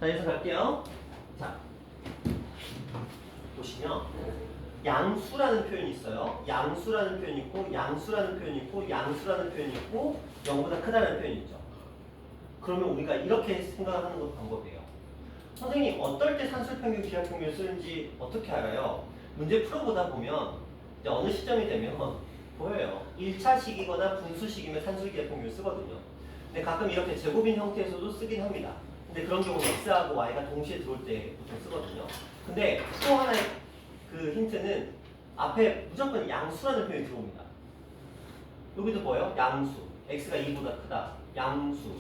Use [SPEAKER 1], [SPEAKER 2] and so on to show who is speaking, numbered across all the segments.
[SPEAKER 1] 자, 여기서 갈게요. 자, 보시면 양수라는 표현이 있어요. 양수라는 표현이 있고, 양수라는 표현이 있고, 양수라는 표현이 있고, 0보다 크다는 표현이 있죠. 그러면 우리가 이렇게 생각하는 것도 방법이에요. 선생님, 어떨 때 산술평균, 기하평균을 쓰는지 어떻게 알아요? 문제 풀어보다 보면 이제 어느 시점이 되면 보여요. 1차식이거나 분수식이면 산술기하평균을 쓰거든요. 근데 가끔 이렇게 제곱인 형태에서도 쓰긴 합니다. 근데 그런 경우는 x하고 y가 동시에 들어올 때 보통 쓰거든요. 근데 또 하나의 그 힌트는 앞에 무조건 양수라는 표현이 들어옵니다. 여기도 보여요? 양수. x가 2보다 크다. 양수.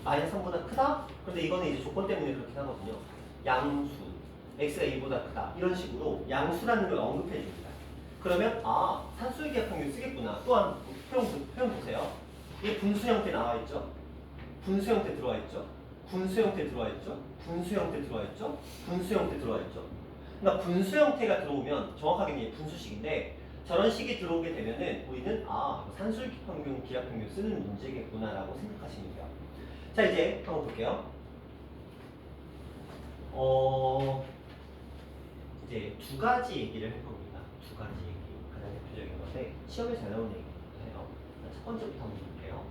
[SPEAKER 1] 마이너스 3보다 크다? 그런데 이거는 이제 조건 때문에 그렇게 하거든요. 양수. x가 2보다 크다. 이런 식으로 양수라는 걸 언급해 줍니다. 그러면 아, 산술기하평균 쓰겠구나. 또한 표현 보세요. 이 분수 형태 나와 있죠? 분수 형태 들어와 있죠? 분수 형태 들어와 있죠? 분수 형태 들어와 있죠? 분수 형태 들어와 있죠? 그러니까 분수 형태가 들어오면 정확하게 이제 분수식인데 저런 식이 들어오게 되면은 우리는 아, 산술평균, 기하평균 쓰는 문제겠구나라고 생각하시면 돼요. 자, 이제 한번 볼게요. 이제 두 가지 얘기를 할 겁니다. 두 가지 얘기. 가장 대표적인 건데 시험에 잘 나오는 얘기부터 해요. 첫 번째부터 한번 볼게요.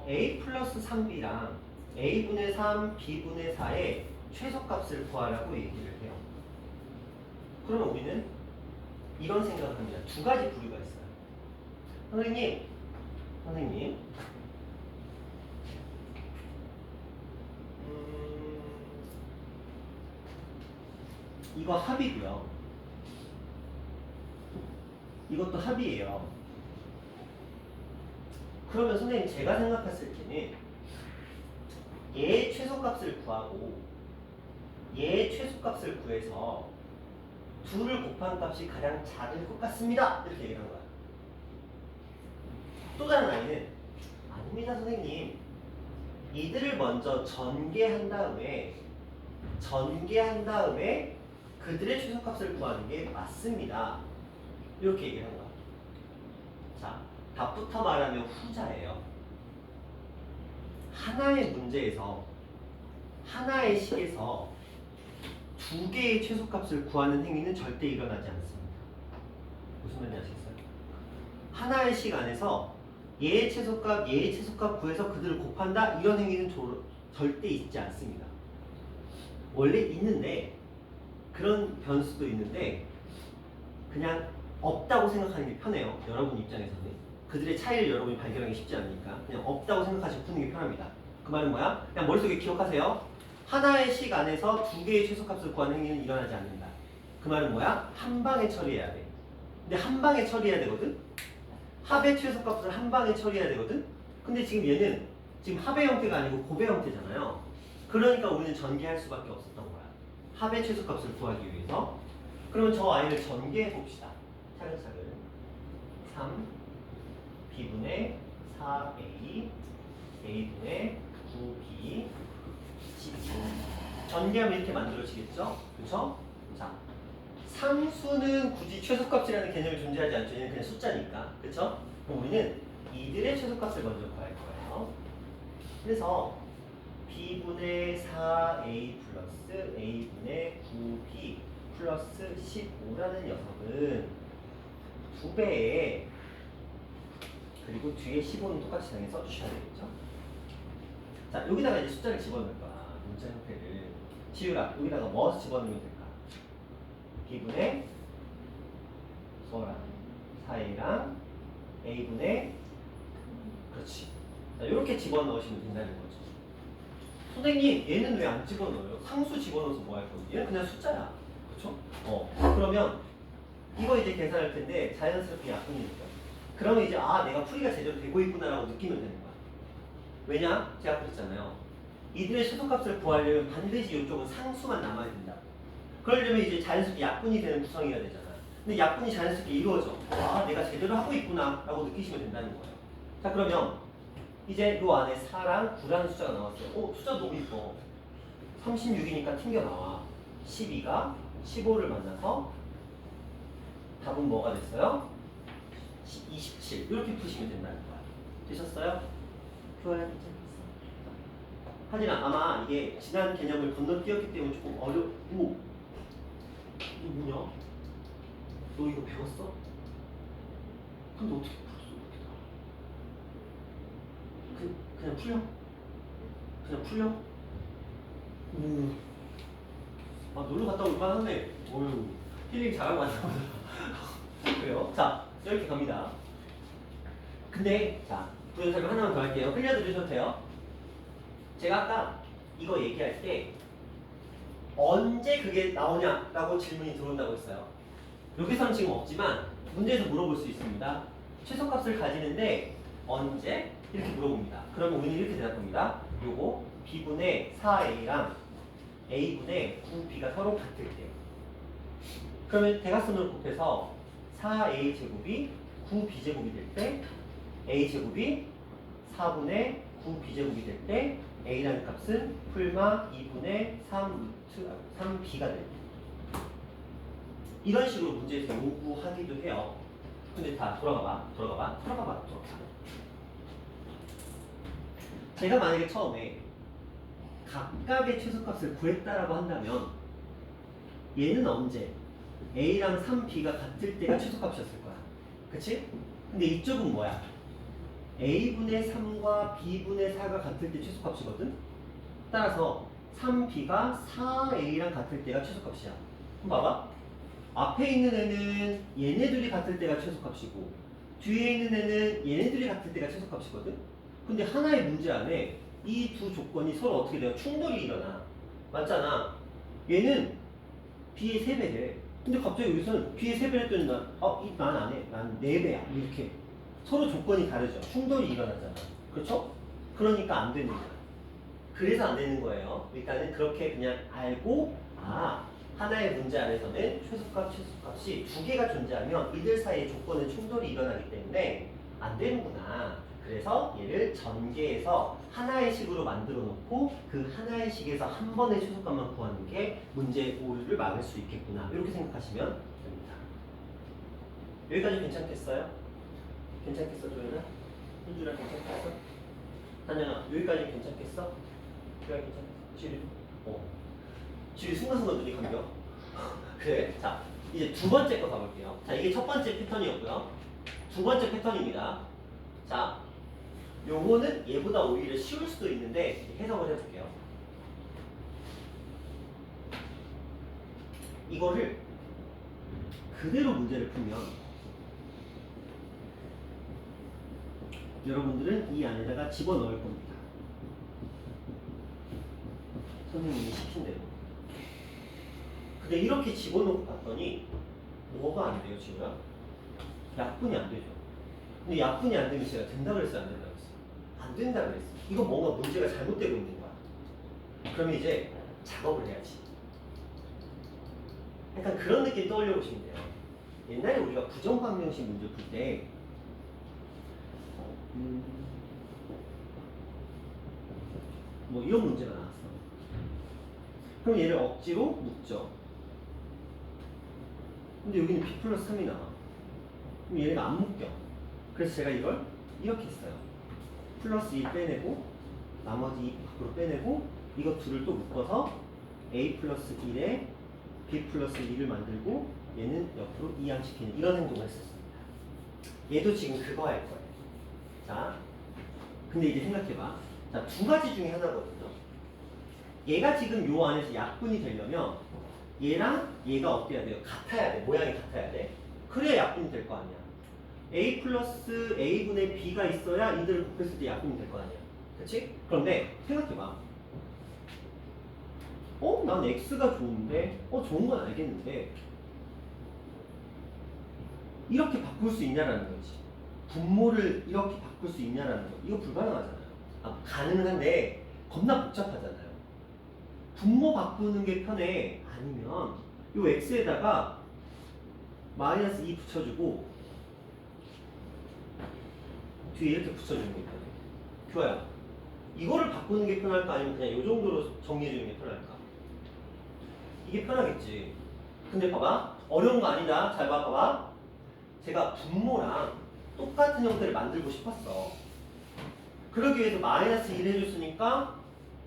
[SPEAKER 1] a 플러스 3b랑 a분의 3, b분의 4의 최소값을 구하라고 얘기를 해요. 그러면 우리는 이런 생각을 합니다. 두 가지 부류가 있어요. 선생님, 이거 합이고요. 이것도 합이에요. 그러면 선생님 제가 생각했을 때는 얘의 최소값을 구하고 얘의 최소값을 구해서 둘을 곱한 값이 가장 작을 것 같습니다. 이렇게 얘기한 거야. 또 다른 아이는 아닙니다, 선생님. 이들을 먼저 전개한 다음에 그들의 최소값을 구하는 게 맞습니다. 이렇게 얘기를 한 거야. 자, 답부터 말하면 후자예요. 하나의 문제에서 하나의 식에서 두 개의 최소값을 구하는 행위는 절대 일어나지 않습니다. 무슨 말인지 아시겠어요? 하나의 식 안에서 얘의 최소값 구해서 그들을 곱한다? 이런 행위는 절대 있지 않습니다. 원래 있는데 그런 변수도 있는데 그냥 없다고 생각하는 게 편해요. 여러분 입장에서는. 그들의 차이를 여러분이 발견하기 쉽지 않으니까 그냥 없다고 생각하시고 푸는 게 편합니다. 그 말은 뭐야? 그냥 머릿속에 기억하세요. 하나의 식 안에서 두 개의 최소값을 구하는 행위는 일어나지 않는다. 그 말은 뭐야? 한 방에 처리해야 돼. 근데 한 방에 처리해야 되거든? 합의 최소값을 한 방에 처리해야 되거든? 근데 지금 얘는 지금 합의 형태가 아니고 곱의 형태잖아요. 그러니까 우리는 전개할 수밖에 없었던 거야. 합의 최소값을 구하기 위해서. 그러면 저 아이를 전개해 봅시다. 차근차근. 3 b분의 4a a분의 9b 12 전개하면 이렇게 만들어지겠죠? 그쵸? 자, 상수는 굳이 최소값이라는 개념이 존재하지 않죠. 얘는 그냥 숫자니까. 그쵸? 그럼 우리는 이들의 최소값을 먼저 구할 거예요. 그래서 b분의 4a 플러스 a분의 9b 플러스 15라는 녀석은 2배에 그리고 뒤에 15는 똑같이 당연히 써주셔야 되겠죠? 자, 여기다가 이제 숫자를 집어넣을 거야. 문자 형태를. 지우라. 여기다가 뭐 집어넣으면 될까? b분의 소라 4a랑 a분의 그렇지. 자, 이렇게 집어넣으시면 된다는 거죠. 선생님, 얘는 왜 안 집어넣어요? 상수 집어넣어서 뭐 할 거지? 얘는 그냥 숫자야. 그렇죠? 그러면 이거 이제 계산할 텐데 자연스럽게 약분이니까. 그러면 이제 아, 내가 풀이가 제대로 되고 있구나라고 느끼면 되는 거야. 왜냐? 제가 그랬잖아요. 이들의 최소값을 구하려면 반드시 이쪽은 상수만 남아야 된다. 그러려면 이제 자연스럽게 약분이 되는 구성이어야 되잖아. 근데 약분이 자연스럽게 이루어져. 아, 내가 제대로 하고 있구나 라고 느끼시면 된다는 거예요. 자, 그러면 이제 요 안에 4랑 9라는 숫자가 나왔어요. 숫자 너무 이뻐. 36이니까 튕겨 나와. 12가 15를 만나서 답은 뭐가 됐어요? 27. 이렇게 푸시면 된다는 거야. 되셨어요? 좋아요. 하지만 아마 이게 지난 개념을 건너뛰었기 때문에 조금 오, 이거 뭐냐? 너 이거 배웠어? 근데 어떻게 풀었어? 그냥 풀려? 그냥 풀려? 아, 놀러 갔다 올 만하네. 어휴, 힐링 잘하고 왔나 보다. 그래요? 자, 이렇게 갑니다. 근데, 자, 부연 설명 하나만 더 할게요. 흘려들으셔도 돼요. 제가 아까 이거 얘기할 때 언제 그게 나오냐라고 질문이 들어온다고 했어요. 여기서는 지금 없지만 문제에서 물어볼 수 있습니다. 최소값을 가지는데 언제? 이렇게 물어봅니다. 그러면 우리는 이렇게 대답합니다. 요거 b분의 4a랑 a분의 9b가 서로 같을 때. 그러면 대각선으로 곱해서 4a 제곱이 9b 제곱이 될 때 a 제곱이 4분의 9b 제곱이 될 때 a라는 값은 풀마 2분의 3b가 됩니다. 이런 식으로 문제에서 요구하기도 해요. 근데 다 돌아가봐. 제가 만약에 처음에 각각의 최소값을 구했다라고 한다면 얘는 언제 a랑 3b가 같을 때가 최소값이었을 거야. 그치? 근데 이쪽은 뭐야? a분의 3과 b분의 4가 같을 때 최소값이거든? 따라서 3b가 4a랑 같을 때가 최소값이야. 그럼 봐봐. 앞에 있는 애는 얘네들이 같을 때가 최소값이고 뒤에 있는 애는 얘네들이 같을 때가 최소값이거든? 근데 하나의 문제 안에 이 두 조건이 서로 어떻게 돼요? 충돌이 일어나. 맞잖아. 얘는 b의 3배래. 근데 갑자기 여기서는 b의 3배를 했더니 난 안 해. 난 4배야. 이렇게. 서로 조건이 다르죠. 충돌이 일어나잖아. 그렇죠? 그러니까 안 되는 거야. 그래서 안 되는 거예요. 일단은 그렇게 그냥 알고 하나의 문제 안에서는 최소값이 두 개가 존재하면 이들 사이에 조건의 충돌이 일어나기 때문에 안 되는구나. 그래서 얘를 전개해서 하나의 식으로 만들어 놓고 그 하나의 식에서 한 번의 최소값만 구하는 게 문제 오류를 막을 수 있겠구나. 이렇게 생각하시면 됩니다. 여기까지 괜찮겠어요? 괜찮겠어, 조연아? 현주랑 괜찮겠어? 한연아, 여기까지 괜찮겠어? 여기까지 괜찮겠어? 지리? 지리 순간순간 눈이 감겨. 그래. 자, 이제 두 번째 거 가볼게요. 자, 이게 첫 번째 패턴이었고요. 두 번째 패턴입니다. 자, 요거는 얘보다 오히려 쉬울 수도 있는데 해석을 해볼게요. 이거를 그대로 문제를 풀면 여러분들은 이 안에다가 집어넣을 겁니다. 선생님이 시킨 대로. 근데 이렇게 집어넣고 봤더니 뭐가 안 돼요, 지우야? 약분이 안 되죠. 근데 약분이 안 되면 제가 된다 그랬어요, 안 된다 그랬어요? 안 된다 그랬어요. 이거 뭔가 문제가 잘못되고 있는 거야. 그러면 이제 작업을 해야지. 약간 그런 느낌 떠올려 보시면 돼요. 옛날에 우리가 부정방정식 문제 풀 때 뭐 이런 문제가 나왔어. 그럼 얘를 억지로 묶죠. 근데 여기는 b 플러스 3이 나와. 그럼 얘가 안 묶여. 그래서 제가 이걸 이렇게 했어요. 플러스 2 빼내고 나머지 2 밖으로 빼내고 이거 둘을 또 묶어서 a 플러스 1에 b 플러스 2를 만들고 얘는 옆으로 이항시키는 이런 행동을 했었습니다. 얘도 지금 그거 할 거예요. 자, 근데 이제 생각해봐. 자, 두 가지 중에 하나거든요. 얘가 지금 요 안에서 약분이 되려면 얘랑 얘가 어떻게 해야 돼요? 같아야 돼. 모양이 같아야 돼. 그래야 약분이 될 거 아니야. a 플러스 a분의 b가 있어야 이들을 곱했을 때 약분이 될 거 아니야. 그치? 그런데 생각해봐. 난 x가 좋은데 좋은 건 알겠는데 이렇게 바꿀 수 있냐라는 거지. 분모를 이렇게 바꿀 수 있냐라는 거. 이거 불가능하잖아요. 가능한데 겁나 복잡하잖아요. 분모 바꾸는 게 편해. 아니면 요 x에다가 마이너스 2 붙여주고 뒤에 이렇게 붙여주는 게 편해. 교아야, 이거를 바꾸는 게 편할까? 아니면 그냥 요 정도로 정리해주는 게 편할까? 이게 편하겠지. 근데 봐봐. 어려운 거 아니다. 잘 봐봐. 제가 분모랑 똑같은 형태를 만들고 싶었어. 그러기 위해서 마이너스 1 해줬으니까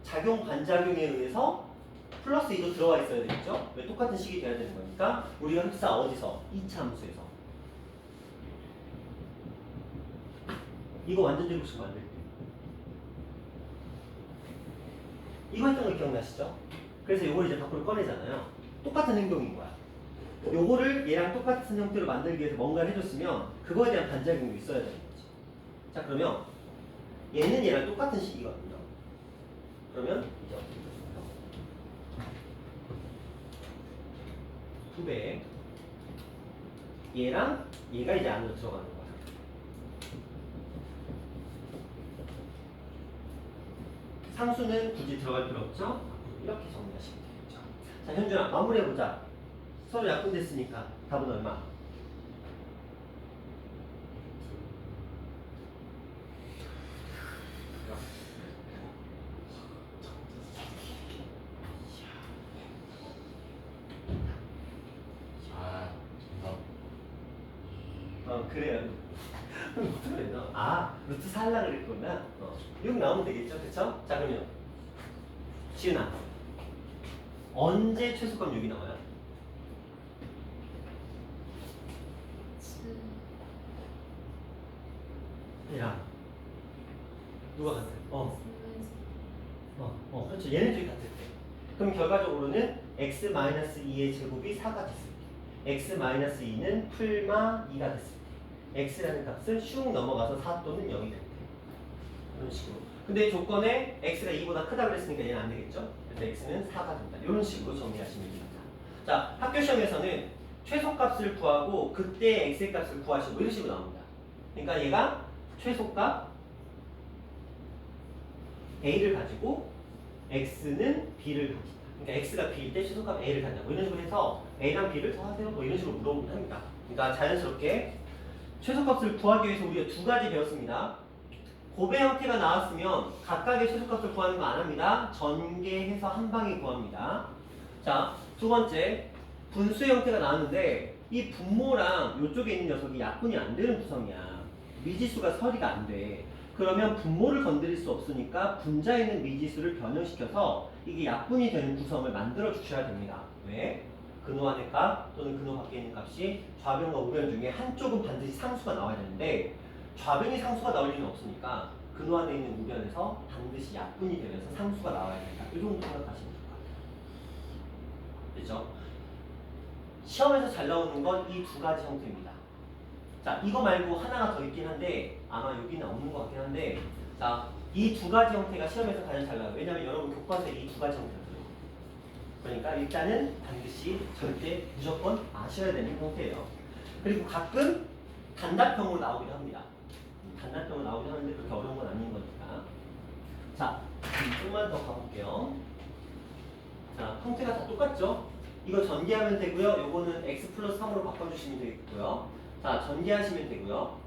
[SPEAKER 1] 작용 반작용에 의해서 플러스 2도 들어와 있어야 되겠죠? 왜 똑같은 식이 돼야 되는 거니까 우리가 흡사 어디서? 2차 함수에서. 이거 완전 제곱식 만들 때 이거 했던 거 기억나시죠? 그래서 이걸 이제 밖으로 꺼내잖아요. 똑같은 행동인 거야. 요거를 얘랑 똑같은 형태로 만들기 위해서 뭔가를 해줬으면 그거에 대한 반작용도 있어야 되는 거지. 자, 그러면 얘는 얘랑 똑같은 식이거든요. 그러면 이제 어떻게 될까요? 2배 얘랑 얘가 이제 안으로 들어가는 거야. 상수는 굳이 들어갈 필요 없죠? 이렇게 정리하시면 되겠죠. 자, 현준아 마무리해보자. 서로 약분됐으니까 답은 얼마? 그래요. 어떻게 했나? 아, 루트 4 하려고 그랬구나. 6 나오면 되겠죠? 그쵸? 자, 그러면 지은아 언제 최소값 6이 나와요? 야 누가 같아? 그렇죠. 얘네들이 같을 때. 그럼 결과적으로는 x-2의 제곱이 4가 됐을 때 x-2는 풀마 2가 됐을 때 x라는 값을 슉 넘어가서 4 또는 0이 될 때 이런 식으로. 근데 조건에 x가 2보다 크다 그랬으니까 얘는 안 되겠죠? 그래서 x는 4가 된다. 이런 식으로 정리하시면 됩니다. 자, 학교 시험에서는 최소값을 구하고 그때 x의 값을 구하시고 이런 식으로 나옵니다. 그러니까 얘가 최소값 a를 가지고 x는 b를 가진다. 그러니까 x가 b일 때 최소값 a를 갖는다. 뭐 이런 식으로 해서 a랑 b를 더하세요. 뭐 이런 식으로 물어보면 합니다. 그러니까 자연스럽게 최소값을 구하기 위해서 우리가 두 가지 배웠습니다. 곱의 형태가 나왔으면 각각의 최소값을 구하는 거 안 합니다. 전개해서 한 방에 구합니다. 자, 두 번째 분수 형태가 나왔는데 이 분모랑 이쪽에 있는 녀석이 약분이 안 되는 구성이야. 미지수가 서리가 안 돼. 그러면 분모를 건드릴 수 없으니까 분자에 있는 미지수를 변형시켜서 이게 약분이 되는 구성을 만들어 주셔야 됩니다. 왜? 근호 안의 값 또는 근호 밖에 있는 값이 좌변과 우변 중에 한쪽은 반드시 상수가 나와야 되는데 좌변이 상수가 나올 리는 없으니까 근호 안에 있는 우변에서 반드시 약분이 되면서 상수가 나와야 된다. 이 정도 생각하시면 될 것 같아요. 그렇죠? 시험에서 잘 나오는 건 이 두 가지 형태입니다. 자, 이거 말고 하나가 더 있긴 한데 아마 여기는 없는 것 같긴 한데 자, 이 두 가지 형태가 시험에서 가장 잘 나와요. 왜냐면 여러분 교과서에 이 두 가지 형태가 들어요. 그러니까 일단은 반드시 절대 무조건 아셔야 되는 형태예요. 그리고 가끔 단답형으로 나오기도 합니다. 단답형으로 나오기도 하는데 그렇게 어려운 건 아닌 거니까. 자, 좀만 더 가볼게요. 자, 형태가 다 똑같죠? 이거 전개하면 되고요. 요거는 x 플러스 3으로 바꿔주시면 되겠고요. 자, 전개하시면 되고요.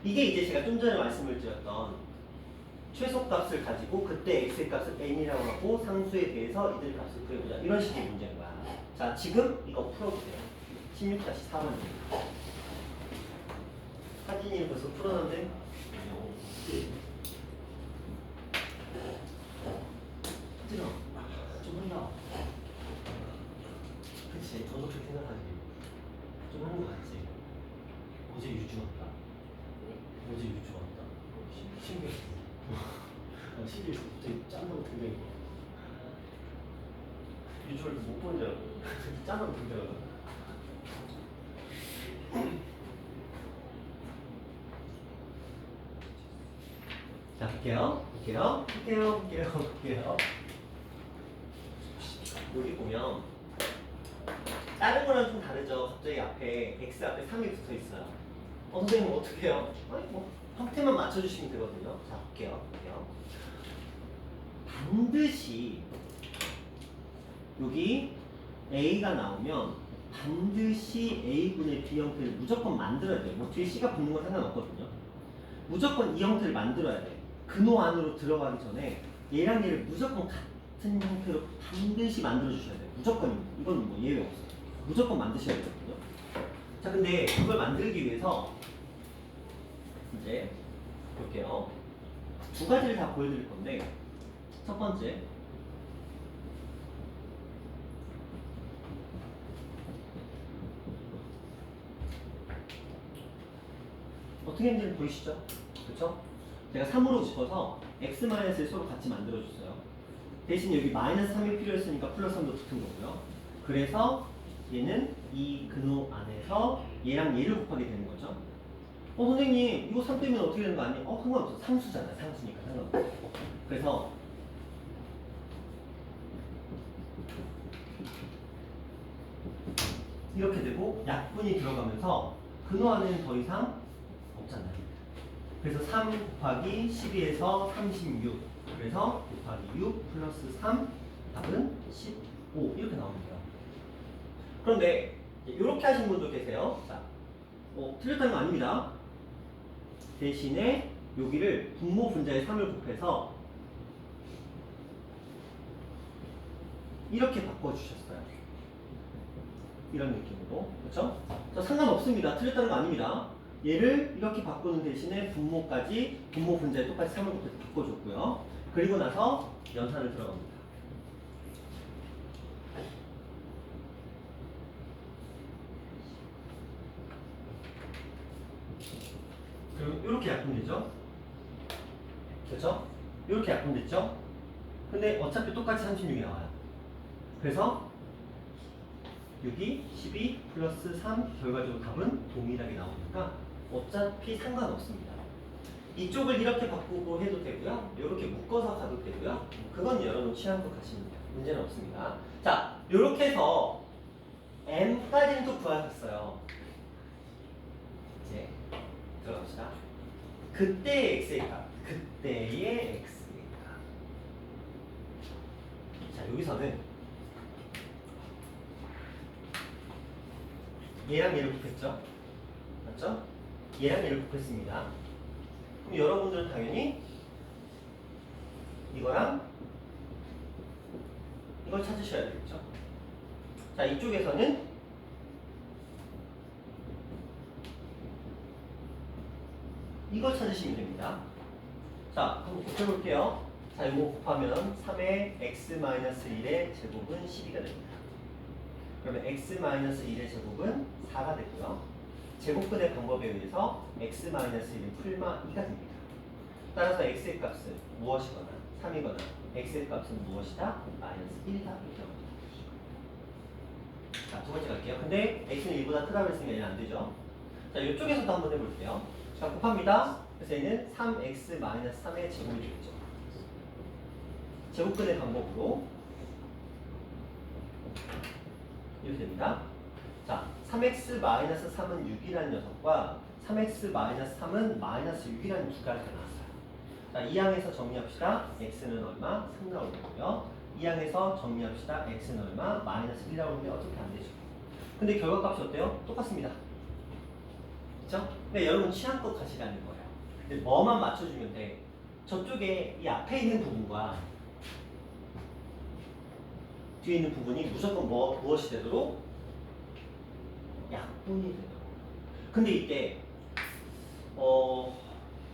[SPEAKER 1] 이게 이제 제가 좀 전에 말씀을 드렸던 최소값을 가지고 그때 x의 값을 n이라고 하고 상수에 대해서 이들 값을 구해보자. 이런 식의 문제인 거야. 자, 지금 이거 풀어보세요. 16-4번입니다. 하진이는 벌써 풀어놨는데 하진아 좀 한다. 그치, 저도 그렇게 생각하지. 좀 하는 거 같지? 어제 유주 왔다. 어제 유주 왔다. 신기했어. 신기했어. 갑자기 짠다고 등장해. 유주를 못 본 줄 알고. 짠다고 등장하고. 자, 볼게요. 여기 보면 다른 거랑 좀 다르죠. 갑자기 앞에 x 앞에 3이 붙어 있어요. 선생님 어떻게 해요? 아니 뭐 형태만 맞춰주시면 되거든요. 자, 볼게요. 반드시 여기 a가 나오면 반드시 a분의 b 형태를 무조건 만들어야 돼요. 뭐 뒤에 c가 붙는 건 상관없거든요. 무조건 이 형태를 만들어야 돼. 근호 안으로 들어가기 전에 얘랑 얘를 무조건 같은 형태로 반드시 만들어 주셔야 돼요. 무조건입니다. 이건 뭐 예외 없어요. 무조건 만드셔야 되거든요. 자, 근데 그걸 만들기 위해서 이제 볼게요. 두 가지를 다 보여드릴 건데 첫 번째 어떻게 했는지 보이시죠? 그렇죠? 제가 3으로 묶어서 x-를 서로 같이 만들어줬어요. 대신 여기 마이너스 3이 필요했으니까 플러스 3도 붙은 거고요. 그래서 얘는 이 근호 안에서 얘랑 얘를 곱하게 되는 거죠. 선생님 이거 3 빼면 어떻게 되는 거 아니에요? 상관없어. 상수잖아. 상수니까 상관없어. 그래서 이렇게 되고 약분이 들어가면서 근호 안에는 더 이상 없잖아요. 그래서 3 곱하기 12에서 36 그래서 곱하기 6 플러스 3 답은 15 이렇게 나오면 돼요. 그런데 이렇게 하신 분도 계세요. 자, 틀렸다는 거 아닙니다. 대신에 여기를 분모 분자에 3을 곱해서 이렇게 바꿔주셨어요. 이런 느낌으로. 그렇죠? 상관없습니다. 틀렸다는 거 아닙니다. 얘를 이렇게 바꾸는 대신에 분모까지 분모 분자에 똑같이 3을 곱해서 바꿔줬고요. 그리고 나서 연산을 들어갑니다. 그럼 이렇게 약분되죠? 그렇죠? 이렇게 약분됐죠? 근데 어차피 똑같이 36이 나와요. 그래서 6이 12 플러스 3 결과적으로 답은 동일하게 나오니까 어차피 상관없습니다. 이쪽을 이렇게 바꾸고 해도 되고요. 이렇게 묶어서 가도 되고요. 그건 여러분 취향껏 가시면 돼요. 문제는 없습니다. 자, 이렇게 해서 m까지는 또 구하셨어요. 이제 들어갑시다. 그때의 x의 값. 그때의 x의 값. 자, 여기서는 얘랑 얘를 곱했죠? 맞죠? 얘랑 얘를 곱했습니다. 그럼 여러분들은 당연히 이거랑 이걸 찾으셔야 되겠죠? 자, 이쪽에서는 이걸 찾으시면 됩니다. 자, 한번 곱해볼게요. 자, 이거 곱하면 3의 x-1의 제곱은 12가 됩니다. 그러면 x-1의 제곱은 4가 되고요. 제곱근의 방법에 의해서 x-1은 풀마 2가 됩니다. 따라서 x의 값은 무엇이거나 3이거나 x의 값은 무엇이다? 마이너스 1이다. 이렇게 나옵니다. 자, 두 번째 갈게요. 근데 x는 1보다 크다고 했으니까 얘는 안 되죠. 자, 이쪽에서도 한번 해볼게요. 자, 곱합니다. 그래서 얘는 3x-3의 제곱이 되겠죠. 제곱근의 방법으로 이렇게 됩니다. 자, 3x-3은 6이라는 녀석과 3x-3은 마이너스 6이라는 두 가지가 나왔어요. 자, 이 항에서 정리합시다. x는 얼마? 3 나올 거고요. 이 항에서 정리합시다. x는 얼마? 마이너스 1 나오는데 어차피 안 되죠. 근데 결과값이 어때요? 똑같습니다. 그쵸? 근데 여러분 취향껏 가시라는 거예요. 근데 뭐만 맞춰주면 돼. 저쪽에 이 앞에 있는 부분과 뒤에 있는 부분이 무조건 무엇이 되도록? 약분이 되도록. 근데 이때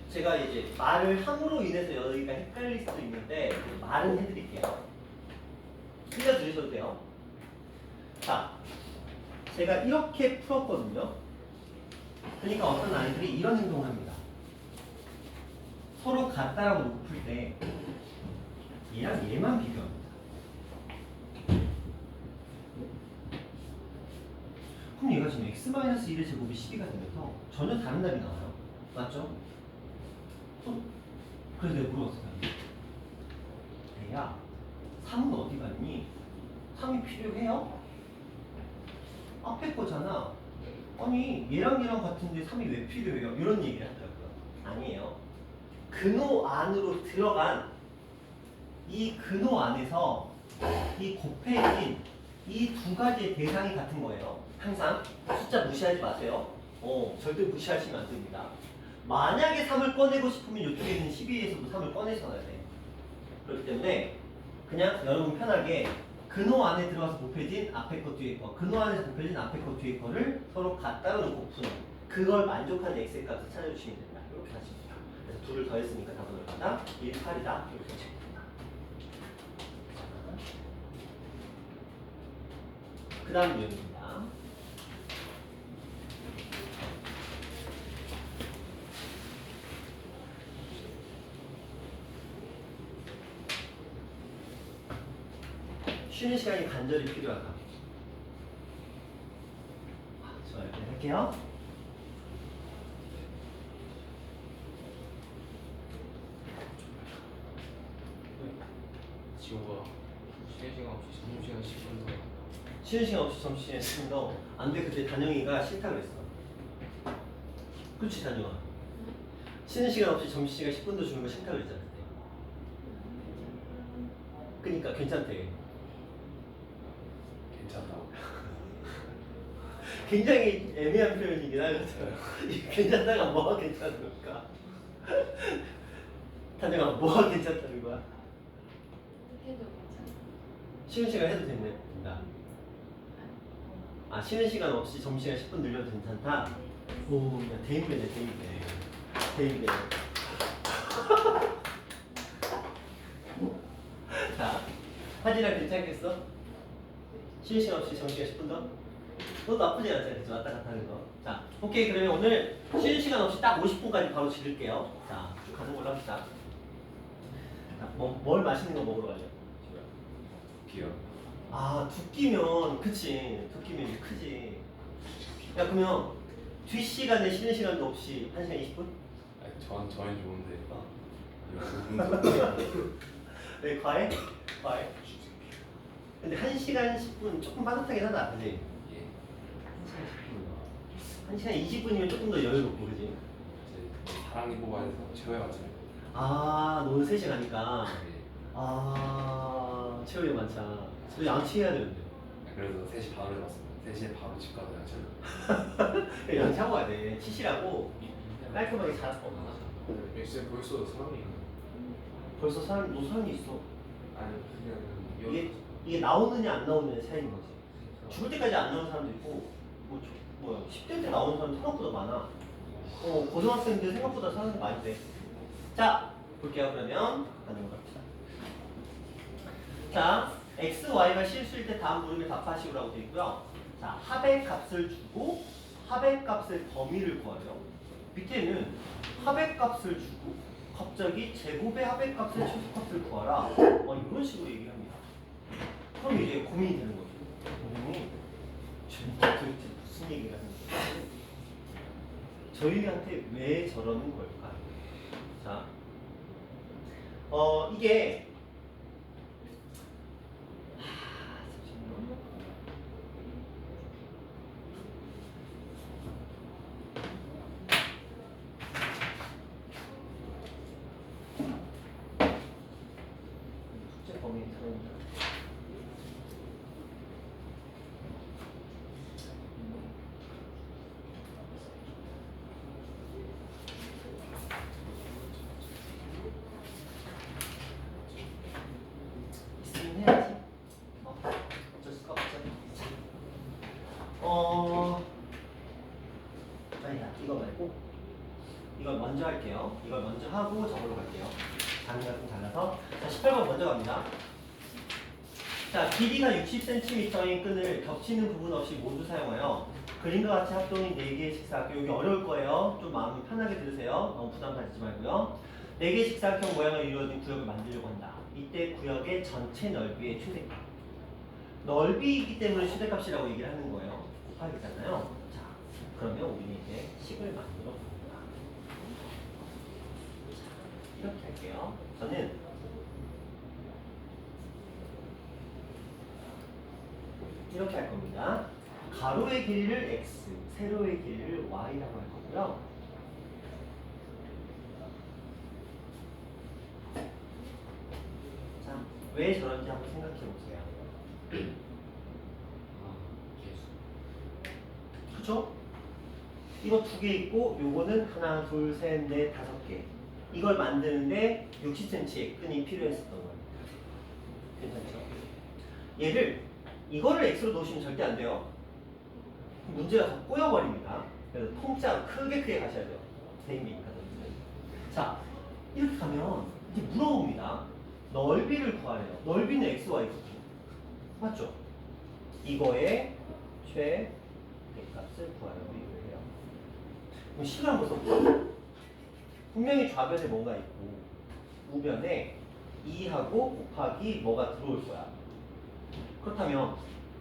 [SPEAKER 1] 제가 이제 말을 함으로 인해서 여기가 헷갈릴 수도 있는데 말은 해드릴게요. 틀려드리셔도 돼요. 자, 제가 이렇게 풀었거든요. 그러니까 어떤 아이들이 이런 행동을 합니다. 서로 같다라고 놓고 풀 때 얘랑 얘만 비교합니다. 그럼 얘가 지금 x-1의 제곱이 12가 되면서 전혀 다른 답이 나와요. 맞죠? 그래서 내가 물어봤어요. 얘야, 3은 어디 갔니? 3이 필요해요? 앞에 거잖아. 아니, 얘랑 얘랑 같은데 3이 왜 필요해요? 이런 얘기를 하더라고요. 아니에요. 근호 안으로 들어간 이 근호 안에서 이 곱해진 이 두 가지의 대상이 같은 거예요. 항상 숫자 무시하지 마세요. 절대 무시하시면 안 됩니다. 만약에 3을 꺼내고 싶으면 이쪽에 있는 12에서도 3을 꺼내셔야 돼. 그렇기 때문에 그냥 여러분 편하게 근호 안에 들어가서 곱해진 앞에 거 뒤에 거, 근호 안에서 곱해진 앞에 거 뒤에 거를 서로 같다로 놓고 푸는 그걸 만족하는 x의 값을 찾아주시면 된다. 이렇게 하시면 돼요. 그래서 2를 더했으니까 답은 얼마다? 1, 8이다. 이렇게 체크된다. 그 다음 유형입니다. 쉬는 시간이 간절히 필요하다. 좋아요. 네, 할게요.
[SPEAKER 2] 지호가 쉬는 시간 없이 점심시간 10분 더
[SPEAKER 1] 쉬는 시간 없이 점심시간에 쓰는 거 안 돼. 그때 단영이가 싫다 그랬어. 그렇지 단영아. 쉬는 시간 없이 점심시간 10분도 주는 거 싫다 그랬잖아. 그니까 괜찮대.
[SPEAKER 2] 괜찮다고.
[SPEAKER 1] 굉장히 애매한 표현이긴 하거든. 괜찮다가 뭐가 괜찮은 걸까? 단영아 뭐가 괜찮다는 거야?
[SPEAKER 3] 해도 괜찮아.
[SPEAKER 1] 쉬는 시간 해도 된다. 아 쉬는 시간 없이 점심시간 10분 늘려도 괜찮다? 오, 야 대인배네 대인배. 대인배. 자, 하진아 괜찮겠어? 쉬는 시간 없이 점심시간 10분 더? 그것도 나쁘지 않잖아. 그죠? 왔다 갔다 하는 거. 자, 오케이. 그러면 오늘 쉬는 시간 없이 딱 50분까지 바로 지를게요. 자, 쭉 가는 걸로 합시다. 자, 뭘 맛있는 거 먹으러 가죠?
[SPEAKER 2] 비요.
[SPEAKER 1] 아, 두 끼면, 그치. 두 끼면 이제 크지. 야, 그러면 뒷시간에 쉬는 시간도 없이 1시간 20분?
[SPEAKER 2] 아니 저는 좋은데.
[SPEAKER 1] 어.
[SPEAKER 2] 이거
[SPEAKER 1] 네, 과해? 과해. 근데 1시간 10분 조금 빠듯하긴 하다. 그지?
[SPEAKER 2] 예.
[SPEAKER 1] 1시간 20분이면 조금 더 여유롭고, 그지?
[SPEAKER 2] 이제 사랑니 뽑아서 최후에 맞춰요.
[SPEAKER 1] 아, 너는 3시 가니까.
[SPEAKER 2] 예.
[SPEAKER 1] 아, 체력이 많자. 저 양치해야 되는데.
[SPEAKER 2] 그래서 3시 반으로 왔습니다. 3시에 바로 집 가서 양치를.
[SPEAKER 1] 양치하고 가야 돼. 치시라고 깔끔하게 잘할 거 없나?
[SPEAKER 2] 엑셀 벌써 사람이 있네.
[SPEAKER 1] 벌써 너 사람이 있어.
[SPEAKER 2] 아니 그냥
[SPEAKER 1] 이게 나오느냐 안 나오느냐 차이인 거지. 죽을 때까지 안 나오는 사람도 있고, 뭐야 10대 때 나오는 사람 생각보다 많아. 고등학생들 생각보다 사람이 많이 돼. 자, 볼게요. 그러면 가는 거 갑시다. 자, x, y가 실수일 때 다음 물음에 답하시오라고 되어 있고요. 자, 합의 값을 주고 합의 값의 범위를 구하래요. 밑에는 합의 값을 주고 갑자기 제곱의 합의 값의 최소값을 구하라. 이런 식으로 얘기합니다. 그럼 이제 고민이 되는 거죠. 선생님이 도대체 무슨 얘기를 하는 거예요? 저희한테 왜 저러는 걸까요? 자, 이게 잠시만요. 숙제 범위 들어온다. 있으면 해야지. 어쩔 수가 없죠. 아니다. 이거 말고 이걸 먼저 할게요. 이걸 먼저 하고 저걸로 갈게요. 단위가 좀 달라서. 자, 18번 먼저 갑니다. 자, 길이가 60cm인 끈을 겹치는 부분 없이 모두 사용하여 그림과 같이 합동인 4개의 직사각형. 여기 어려울 거예요. 좀 마음 편하게 들으세요. 너무 부담 가지지 말고요. 4개의 직사각형 모양을 이루어진 구역을 만들려고 한다. 이때 구역의 전체 넓이의 최대값. 넓이이기 때문에 최대값이라고 얘기를 하는 거예요. 곱하기잖아요. 자, 그러면 우리는 이제 식을 만들어 봅니다. 이렇게 할게요. 저는 이렇게 할 겁니다. 가로의 길이를 x, 세로의 길이를 y라고 할 거고요. 자, 왜 저런지 한번 생각해 보세요. 그쵸? 이거 2개 있고 요거는 하나, 둘, 셋, 넷, 5개. 이걸 만드는데 60cm의 끈이 필요했었던 거예요. 괜찮죠? 얘를 이거를 x로 놓으시면 절대 안 돼요. 문제가 더 꼬여버립니다. 그래서 통짜 크게 가셔야 돼요. 대입이니까. 자, 이렇게 가면 이제 물어봅니다. 넓이를 구하래요. 넓이는 x, y 그죠? 맞죠? 이거의 최대값을 구하라고 얘기를 해요. 그럼 식을 한번 써보세요. 분명히 좌변에 뭔가 있고 우변에 2하고 곱하기 뭐가 들어올 거야. 그렇다면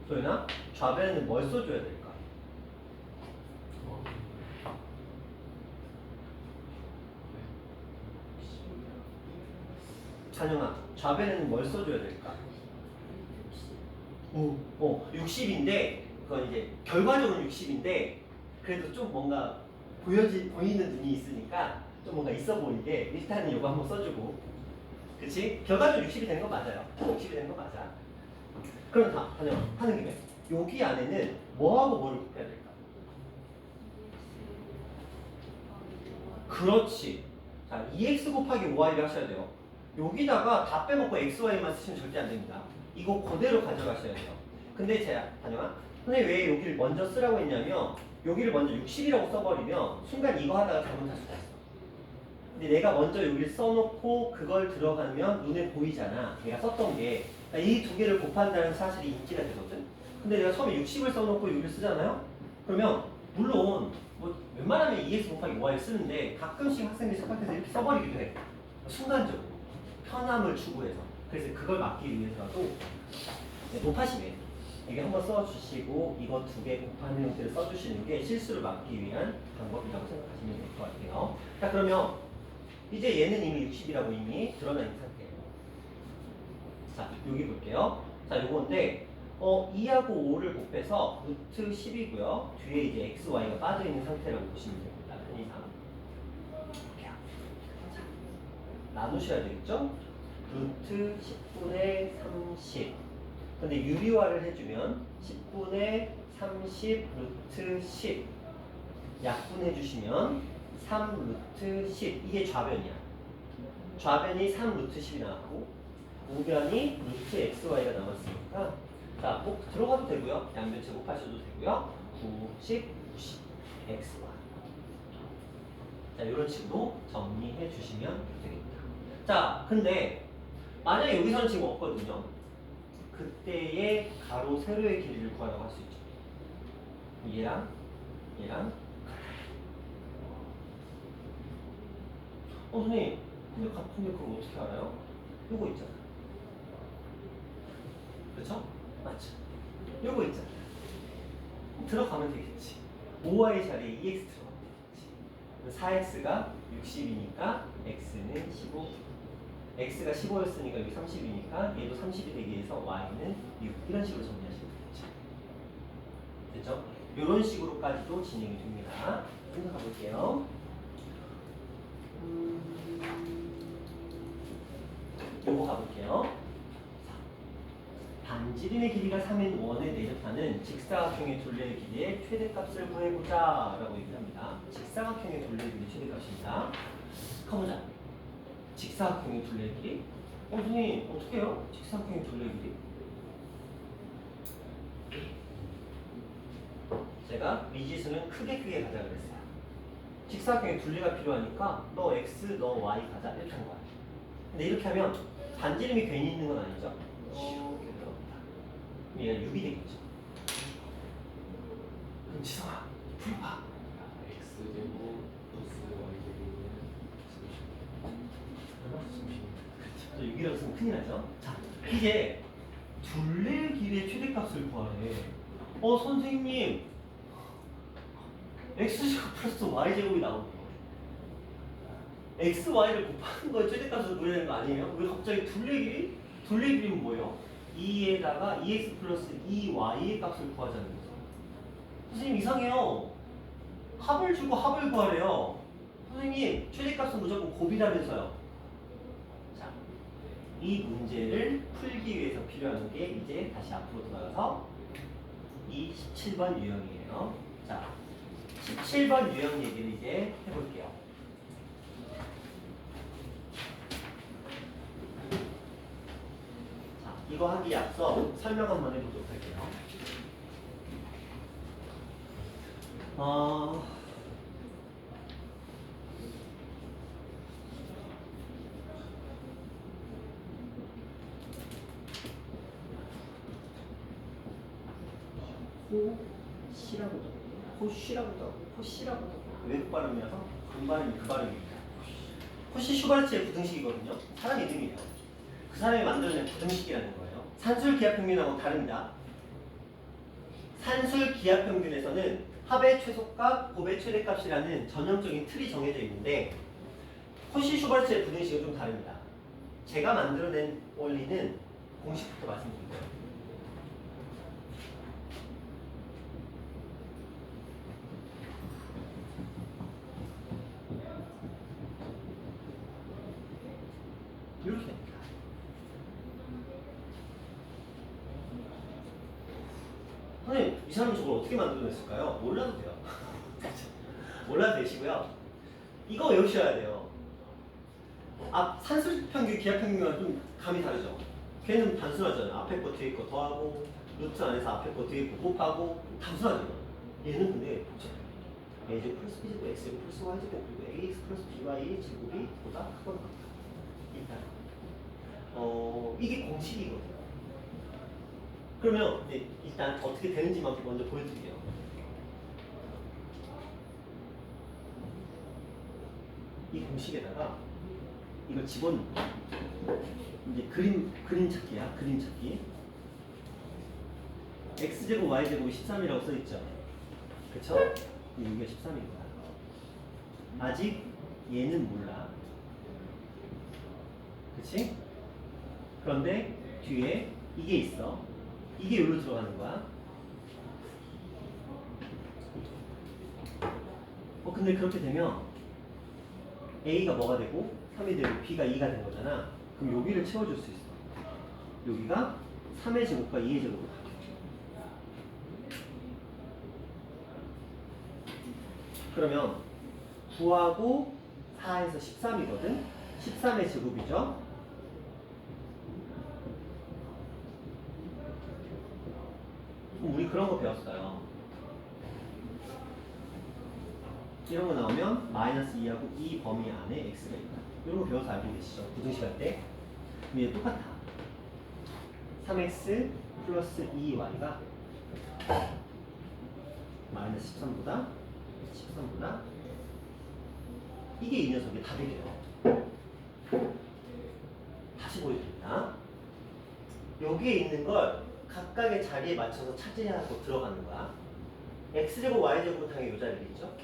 [SPEAKER 1] 소연아, 좌변에는 뭘 써줘야 될까? 찬영아, 좌변에는 뭘 써줘야 될까? 60인데 그건 이제 결과적으로 60인데 그래도 좀 뭔가 보이는 눈이 있으니까 좀 뭔가 있어 보이게 일단은 이거 한번 써주고, 그치? 결과적으로 60이 되는 거 맞아요. 60이 되는 거 맞아. 그럼 찬영아, 하는 김에 여기 안에는 뭐하고 뭐를 곱해야 될까? 그렇지. 자, 2x 곱하기 5y를 하셔야 돼요. 여기다가 다 빼먹고 xy만 쓰시면 절대 안 됩니다. 이거 그대로 가져가셔야 돼요. 근데 제가 다녀와. 선생님 왜 여기를 먼저 쓰라고 했냐면 여기를 먼저 60이라고 써버리면 순간 이거 하다가 잘못할 수가 있어. 근데 내가 먼저 여기를 써놓고 그걸 들어가면 눈에 보이잖아. 내가 썼던 게. 이 두 개를 곱한다는 사실이 인지가 되거든. 근데 내가 처음에 60을 써놓고 여기를 쓰잖아요. 그러면 물론 뭐 웬만하면 2x 곱하기 5y를 쓰는데 가끔씩 학생들이 착각해서 이렇게 써버리기도 해. 순간적으로 편함을 추구해서. 그래서 그걸 막기 위해서라도 높아시네. 이게 한번 써주시고 이거 두 개 곱하는 형태를 써주시는 게 실수를 막기 위한 방법이라고 생각하시면 될 것 같아요. 자, 그러면 이제 얘는 이미 60이라고 이미 드러나 있는 상태예요. 자, 여기 볼게요. 자, 요건데 2하고 5를 곱해서 루트 10이고요. 뒤에 이제 x, y가 빠져있는 상태라고 보시면 됩니다. 큰 이상. 나누셔야 되겠죠? 루트 10분의 30. 근데 유리화를 해주면 10분의 30 루트 10. 약분해 주시면 3 루트 10. 이게 좌변이야. 좌변이 3 루트 10이 나왔고 우변이 루트 xy가 남았으니까 자, 꼭 들어가도 되고요. 양변 제곱하셔도 되고요. 90, 90 xy. 자, 이런 식으로 정리해 주시면 되겠다. 자, 근데 만약에 여기서는 지금 없거든요. 그때의 가로 세로의 길이를 구하라고 할 수 있죠. 얘랑 얘랑 선생님 근데 같은데 그걸 어떻게 알아요? 요거 있잖아. 그렇죠? 맞죠? 요거 있잖아. 들어가면 되겠지. 5y 자리에 2x 들어가면 되겠지. 4x가 60이니까 x는 15. x가 15였으니까 여기 30이니까 얘도 30이 되기 위해서 y는 6. 이런 식으로 정리하시면 되겠죠. 됐죠? 이런 식으로까지도 진행이 됩니다. 생각해 볼게요. 요거 가볼게요. 반지름의 길이가 3인 원에 대입하는 직사각형의 둘레의 길이의 최대값을 구해보자 라고 얘기합니다. 직사각형의 둘레의 길이 최대값입니다. 가보자. 직사각형의 둘레의 길이? 선생님 어떻게 해요? 직사각형의 둘레의 길이? 제가 미지수는 크게 가자 그랬어요. 직사각형의 둘레가 필요하니까 너 x, 너 y 가자 이렇게 한 거야. 근데 이렇게 하면 반지름이 괜히 있는 건 아니죠? 이렇게 들어갑니다. 그럼 얘가 6이 되겠죠. 그럼 지성아 풀어봐.
[SPEAKER 2] x제곱 플러스 y제곱은 30.
[SPEAKER 1] 그렇죠. 6이라고 쓰면 큰일 나죠. 자, 이제 둘레 길이의 최대값을 구하래. 선생님 x제곱 플러스 y제곱이 나오네요. x, y를 곱하는 거에 최대값을 구해야 되는 거 아니에요? 왜 갑자기 둘레 길이? 둘레 길이는 뭐예요? 2에다가 2x 플러스 2y의 값을 구하자는 거죠. 선생님 이상해요. 합을 주고 합을 구하래요. 선생님 최대값은 무조건 곱이라면서요. 자, 이 문제를 풀기 위해서 필요한 게 이제 다시 앞으로 돌아가서 이 17번 유형이에요. 자, 17번 유형 얘기를 이제 해볼게요. 자, 이거 하기에 앞서 설명 한번 해보도록 할게요. 호시라고도 하고 호쉬라고도 하고 호시라고도 하고 외국 발음이라서 그 발음입니다. 호시 슈바르츠의 부등식이거든요. 사람 이름이에요. 그 사람이 만들어낸 부등식이라는 거예요. 산술 기하평균하고 다릅니다. 산술 기하평균에서는 합의 최소값, 곱의 최대값이라는 전형적인 틀이 정해져 있는데 호시 슈바르츠의 부등식은 좀 다릅니다. 제가 만들어낸 원리는 공식부터 말씀드릴게요. 이렇게 됩니다. 선생님, 이 사람이 저걸 어떻게 만들어냈을까요? 몰라도 돼요. 몰라도 되시고요. 이거 외우셔야 돼요. 산술평균, 기하평균과 좀 감이 다르죠? 걔는 단순하잖아요. 앞에 거 뒤에 거 더하고 루트 안에서 앞에 거 뒤에 거 곱하고 단순하죠. 얘는 근데 복잡해요. a제곱 플러스 b제곱 x제곱 플러스 y제곱 그리고 ax 플러스 by 제곱이 보다 크거나 같다. 일단 이게 공식이거든요. 그러면 이제 일단 어떻게 되는지만 먼저 보여드릴게요. 이 공식에다가 이걸 집어넣고 이제 그림 찾기야. 그림 찾기. x제곱 y제곱이 13이라고 써있죠. 그쵸? 여기가 13입니다. 아직 얘는 몰라. 그치? 그런데 뒤에 이게 있어. 이게 여기로 들어가는 거야. 근데 그렇게 되면 A가 뭐가 되고 3이 되고 B가 2가 된 거잖아. 그럼 여기를 채워줄 수 있어. 여기가 3의 제곱과 2의 제곱으로 바뀌어. 그러면 9하고 4에서 13이거든. 13의 제곱이죠. 우리 그런 거 배웠어요. 이런 거 나오면 마이너스 2하고 2 범위 안에 x가 있다. 이런 거 배워서 알고 계시죠? 부등식 할 때. 그럼 얘 똑같아. 3x 플러스 2y가 마이너스 13보다 이게 이 녀석의 답이래요. 다시 보여드립니다. 여기에 있는 걸 각각의 자리에 맞춰서 찾아야 하고 들어가는 거야. x제곱 y제곱은 당연히 이 자리겠죠.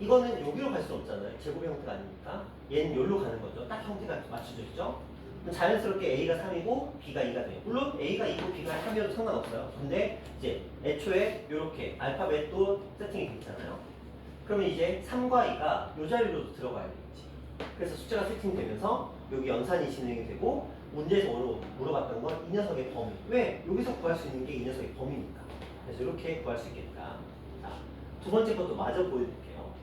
[SPEAKER 1] 이거는 여기로 갈 수 없잖아요. 제곱 형태가 아니니까. 얘는 여기로 가는 거죠. 딱 형태가 맞춰져 있죠. 그럼 자연스럽게 a가 3이고 b가 2가 돼요. 물론 a가 2고 b가 3이어도 상관없어요. 근데 이제 애초에 이렇게 알파벳도 세팅이 돼 있잖아요. 그러면 이제 3과 2가 이 자리로도 들어가야 되겠지. 그래서 숫자가 세팅되면서 여기 연산이 진행이 되고 문제에서 물어봤던 건 이 녀석의 범위. 왜? 여기서 구할 수 있는 게 이 녀석의 범위니까. 그래서 이렇게 구할 수 있겠다. 자, 두 번째 것도 마저 보여드릴게요.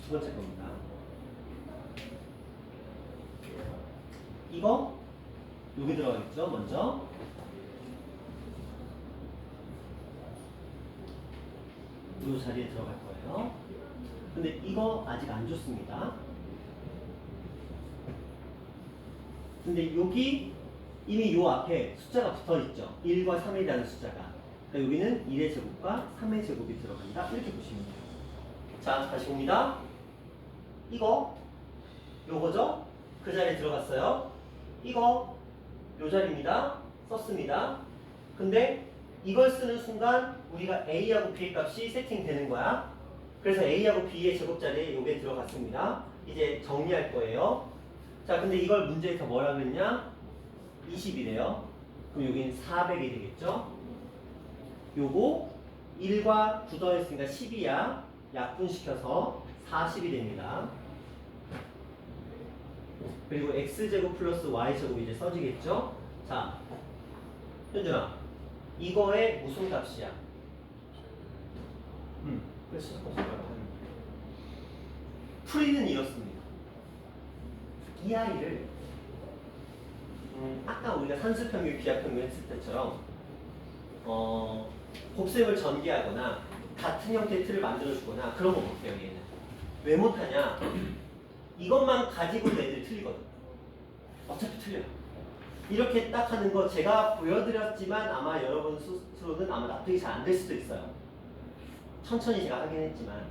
[SPEAKER 1] 두 번째 겁니다. 이거 여기 들어가겠죠? 먼저 이 자리에 들어갈 거예요. 근데 이거 아직 안 줬습니다. 근데 여기 이미 요 앞에 숫자가 붙어 있죠. 1과 3이라는 숫자가. 그러니까 여기는 1의 제곱과 3의 제곱이 들어간다. 이렇게 보시면 돼요. 자, 다시 봅니다. 이거 요거죠? 그 자리에 들어갔어요. 이거 요 자리입니다. 썼습니다. 근데 이걸 쓰는 순간 우리가 A하고 B의 값이 세팅되는 거야. 그래서 A하고 B의 제곱자리에 요게 들어갔습니다. 이제 정리할 거예요. 자, 근데 이걸 문제에서 뭐라 그랬냐? 20이래요. 그럼 여기는 400이 되겠죠? 요거 1과 9 더했으니까 10이야. 약분시켜서 40이 됩니다. 그리고 x제곱 플러스 y제곱이 이제 써지겠죠? 자, 현준아, 이거의 무슨 값이야? 그래서 풀이는 이렇습니다. 이 아이를 아까 우리가 산수평균, 기하평균 했을 때처럼 곱셈을 전개하거나 같은 형태의 틀을 만들어주거나 그런 거 못해요. 얘는 왜 못하냐? 이것만 가지고 애들이 틀리거든. 어차피 틀려요. 이렇게 딱 하는 거 제가 보여드렸지만 아마 여러분 스스로는 아마 납득이 잘 안 될 수도 있어요. 천천히 제가 하긴 했지만.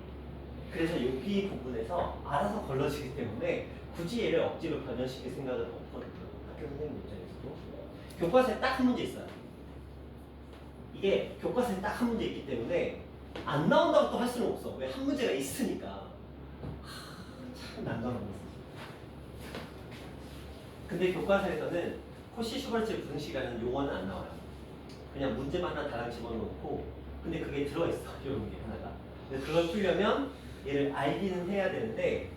[SPEAKER 1] 그래서 여기 부분에서 알아서 걸러지기 때문에 굳이 얘를 억지로 변형시킬 생각은 없거든요. 학교 선생님 입장에서도. 교과서에 딱 한 문제 있어요. 이게 교과서에 딱 한 문제 있기 때문에 안 나온다고 또 할 수는 없어. 왜 한 문제가 있으니까. 참 난감합니다. 근데 교과서에서는 코시 슈버츠 부등식이라는 용어는 안 나와요. 그냥 문제만 하나 다량 집어넣고 근데 그게 들어있어. 이런 게 하나가. 그래서 그걸 풀려면 얘를 알기는 해야 되는데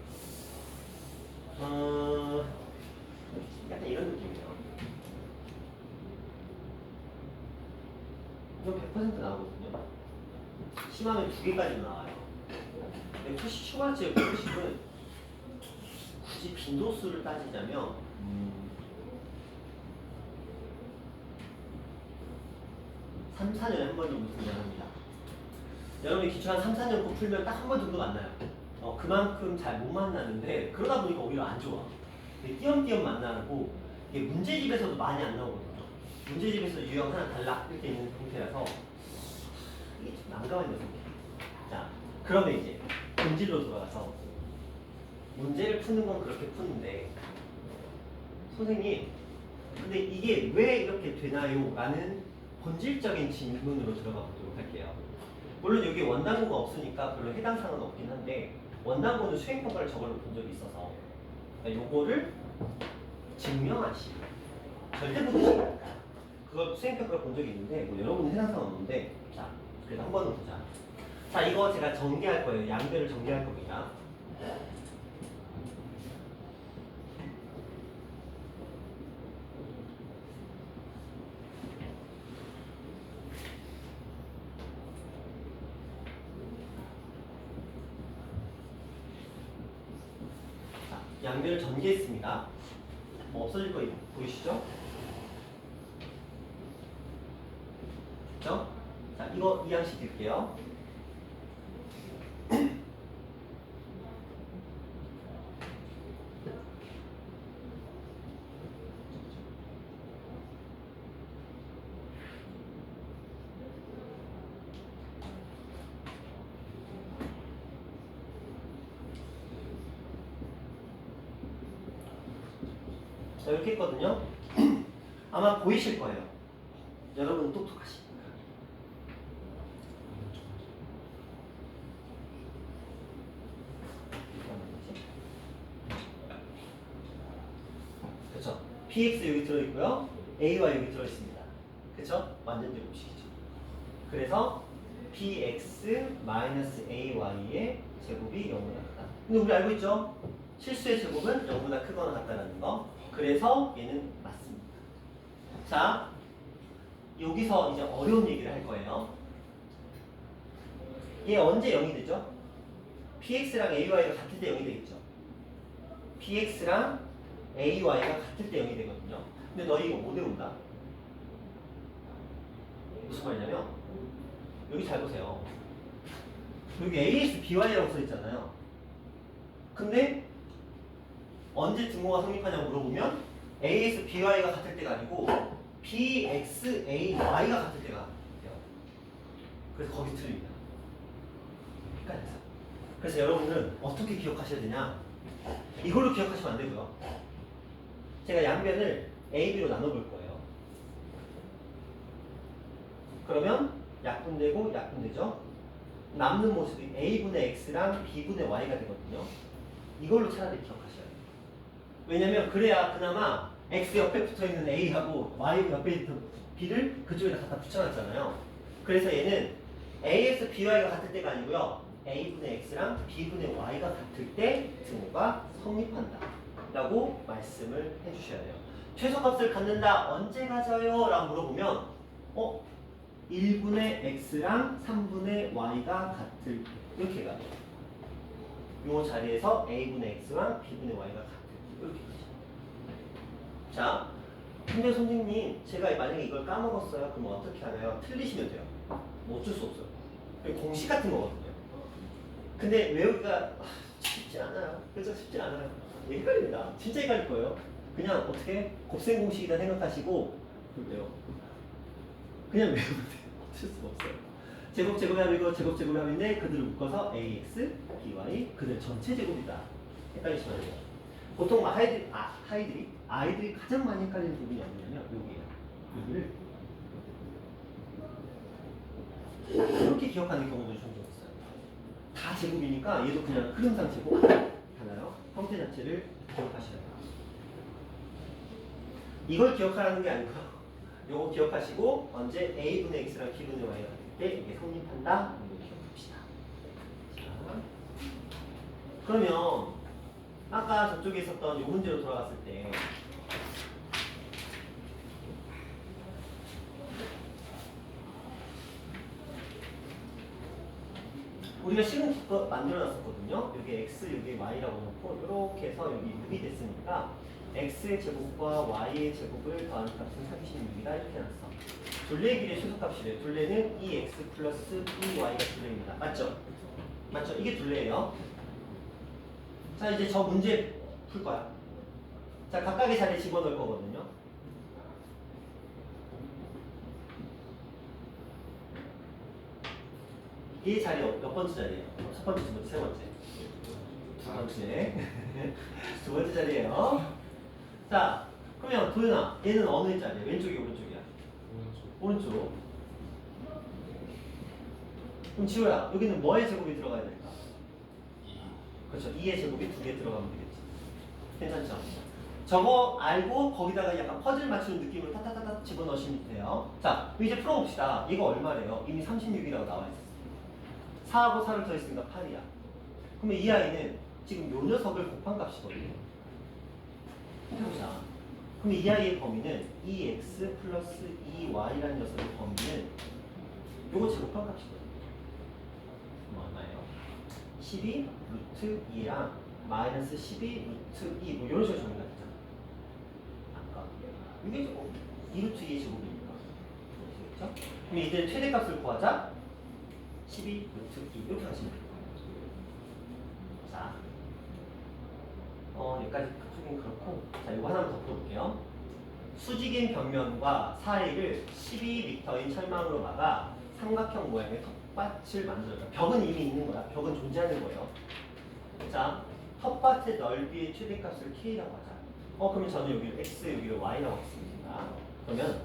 [SPEAKER 1] 약간 이런 느낌이에요. 이건 100% 나오거든요. 심하면 2개까지 나와요. 근데 코시 슈버츠 부등식은 굳이 빈도수를 따지자면 3, 4년에 한 번 정도 등장합니다. 여러분이 기초 한 3, 4년 꼭 풀면 딱 한 번 정도 만나요. 그만큼 잘 못 만나는데 그러다 보니까 오히려 안 좋아. 띄엄띄엄 만나고 이게 문제집에서도 많이 안 나오거든요. 문제집에서 유형 하나 달라 이렇게 있는 형태라서 이게 좀 난감한 녀석이에요. 자, 그러면 이제 본질로 돌아가서 문제를 푸는 건 그렇게 푸는데 선생님 근데 이게 왜 이렇게 되나요? 라는 본질적인 질문으로 들어가 보도록 할게요. 물론 여기 원당고가 없으니까 별로 해당 사항은 없긴 한데 원당고는 수행평가를 저걸로 본 적이 있어서 그러니까 요거를 증명하시고 절대 부등식이니까 그걸 수행평가를 본 적이 있는데 뭐 여러분은 해당 사항은 없는데 자 그래도 한 번은 보자. 자 이거 제가 전개할 거예요. 양변을 전개할 겁니다. 양변을 전개했습니다. 뭐 없어질 거 보이시죠? 그렇죠? 자, 이거 이항식 드릴게요. 자, 이렇게 했거든요. 아마 보이실 거예요. 여러분 똑똑하시니까. 그렇죠? px 여기 들어있고요. a와 여기 들어있습니다. 그렇죠? 완전 제곱식이죠. 그래서 px-ay의 제곱이 0보다 크다. 근데 우리 알고 있죠? 실수의 제곱은 0보다 크거나 같다는 거. 그래서 얘는 맞습니다. 자, 여기서 이제 어려운 얘기를 할 거예요. 얘 언제 0이 되죠? px랑 ay가 같을 때 0이 되겠죠. px랑 ay가 같을 때 0이 되거든요. 근데 너희 이거 못 외운다. 무슨 말이냐면 여기 잘 보세요. 여기 AS BY라고 써있잖아요. 근데 언제 등호가 성립하냐고 물어보면 AS BY가 같을 때가 아니고 BX AY가 같을 때가 돼요. 그래서 거기 틀립니다. 헷갈려서. 그래서 여러분은 어떻게 기억하셔야 되냐? 이걸로 기억하시면 안 되고요. 제가 양변을 A, B로 나눠볼 거예요. 그러면 약분되고 약분되죠? 남는 모습이 A분의 X랑 B분의 Y가 되거든요. 이걸로 차라리 기억하셔야 돼요. 왜냐면 그래야 그나마 X 옆에 붙어있는 A하고 Y 옆에 있는 B를 그쪽에다 갖다 붙여놨잖아요. 그래서 얘는 AX, BY가 같을 때가 아니고요. A분의 X랑 B분의 Y가 같을 때 등호가 성립한다 라고 말씀을 해주셔야 돼요. 최소값을 갖는다 언제 가져요? 라고 물어보면 1분의 X랑 3분의 Y가 같을 때 이렇게 가요. 요 자리에서 A분의 X랑 B분의 Y가 같을 때 이렇게 가죠. 자, 근데 선생님 제가 만약에 이걸 까먹었어요. 그럼 어떻게 하나요? 틀리시면 돼요. 뭐 어쩔 수 없어요. 공식 같은 거거든요. 근데 외우기가 쉽지 않아요. 그래서 쉽지 않아요. 헷갈립니다. 진짜 헷갈릴 거예요. 그냥 어떻게 곱셈 공식이다 생각하시고 왜요? 그냥 외우면 돼요. 어쩔 수가 없어요. 제곱제곱합이고 제곱제곱합인데 그들을 묶어서 ax, by 그들 전체 제곱이다. 헷갈리시면 안 돼요. 보통 아이들이 가장 많이 헷갈리는 부분이 어디냐면 여기에요. 여기를 이렇게 기억하는 경우도 종종 있어요. 다 제곱이니까 얘도 그냥 흐름상 제곱 하나요? 형태 자체를 기억하시라고. 이걸 기억하라는 게 아니고요. 요거 기억하시고 언제 a분의 x랑 b분의 y가 될 때 이게 성립한다. 이거 기억합시다. 자, 그러면 아까 저쪽에 있었던 요 문제로 돌아갔을 때 우리가 식은 기껏 만들어놨었거든요. 여기 x, 여기 y라고 놓고 이렇게 해서 여기 6이 됐으니까 x의 제곱과 y의 제곱을 더하는 값은 36이다 이렇게 해놨어. 둘레의 길이의 최소값이래. 둘레는 2x 플러스 2y가 둘레입니다. 맞죠? 맞죠? 이게 둘레예요. 자 이제 저 문제 풀 거야. 자 각각의 자리에 집어넣을 거거든요. 이 자리 몇 번째 자리예요? 첫 번째, 두 번째, 세 번째. 두 번째. 두 번째 자리예요. 자, 그러면 도윤아, 얘는 어느 자리야? 왼쪽이 오른쪽이야? 오른쪽. 그럼 지호야, 여기는 뭐의 제곱이 들어가야 될까? 그렇죠. 2의 제곱이 2개 들어가면 되겠지. 괜찮죠? 저거 알고 거기다가 약간 퍼즐 맞추는 느낌으로 타타타타 집어넣으시면 돼요. 자, 이제 풀어봅시다. 이거 얼마래요? 이미 36이라고 나와 있어. 4하고 4를 더했으니까 8이야. 그러면 이 아이는 지금 요 녀석을 곱한 값이거든요. 해보자. 그럼 이 아이의 범위는 2x 플러스 2y라는 녀석의 범위는 요거 제곱한 값이거든요. 그럼 얼마예요? 12 루트 2랑 마이너스 12 루트 2 뭐 이런 식으로 정리가 되잖아. 아까 이게 2 루트 2의 제곱이니까. 그렇죠? 그럼 이제 최대값을 구하자. 12 루트 2 이렇게 하시면 돼요. 자, 여기까지 풀긴 그렇고, 자, 이거 하나만 더 풀어볼게요. 수직인 벽면과 사이를 12m인 철망으로 막아 삼각형 모양의 텃밭을 만들어요. 벽은 이미 있는 거야. 벽은 존재하는 거예요. 자, 텃밭의 넓이의 최대값을 k라고 하자. 그러면 저는 여기를 x, 여기를 y라고 했습니다. 그러면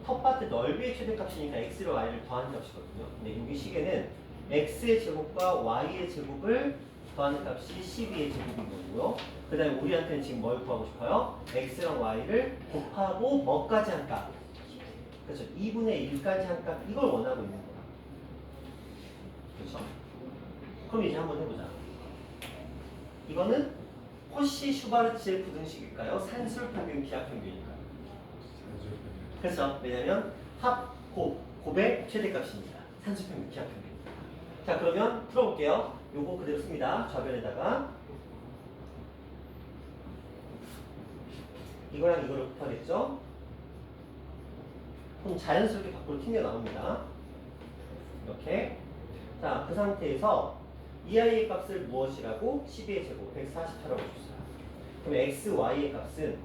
[SPEAKER 1] 텃밭의 넓이의 최대값이니까 x를 y를 더하는 값이거든요. 근데 여기 식에는 x의 제곱과 y의 제곱을 더하는 값이 12의 제곱인 거고요. 그 다음에 우리한테는 지금 뭘 구하고 싶어요? x랑 y를 곱하고 뭐까지 한 값? 그렇죠. 2분의 1까지 한 값. 이걸 원하고 있는 거야. 그렇죠? 그럼 이제 한번 해보자. 이거는 코시 슈바르츠의 부등식일까요? 산술 평균, 기하 평균일까요? 그렇죠. 왜냐면 합, 곱의 최대값입니다. 산술 평균, 기하 평균. 자, 그러면 풀어볼게요. 요거 그대로 씁니다. 좌변에다가 이거랑 이거를 곱하겠죠? 그럼 자연스럽게 밖으로 튕겨 나옵니다. 이렇게. 자, 그 상태에서 이 아이의 값을 무엇이라고? 12의 제곱 148라고 줬어요. 그럼 x, y의 값은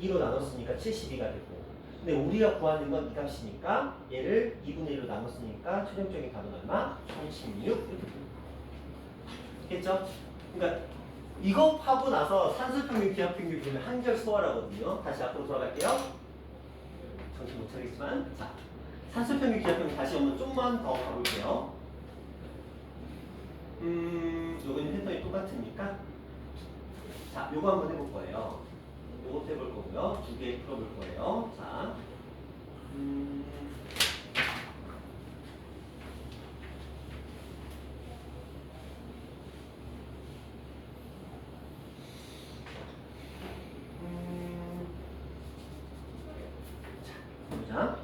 [SPEAKER 1] 2로 나눴으니까 72가 되고, 근데 우리가 구하는 건 이 값이니까 얘를 2분의 1로 나눴으니까 최종적인 답은 얼마? 36 이렇게 겠죠? 그러니까 이거 하고 나서 산술평균, 기하평균 그러면 한결 수월하거든요. 다시 앞으로 돌아갈게요. 정신 못 차리겠지만, 자, 산술평균, 기하평균 다시 한번 좀만 더 가볼게요. 여기는 패턴이 똑같으니까, 자, 요거 한번 해볼 거예요. 요것도 해볼 거고요. 두 개 풀어볼 거예요. 자, 자,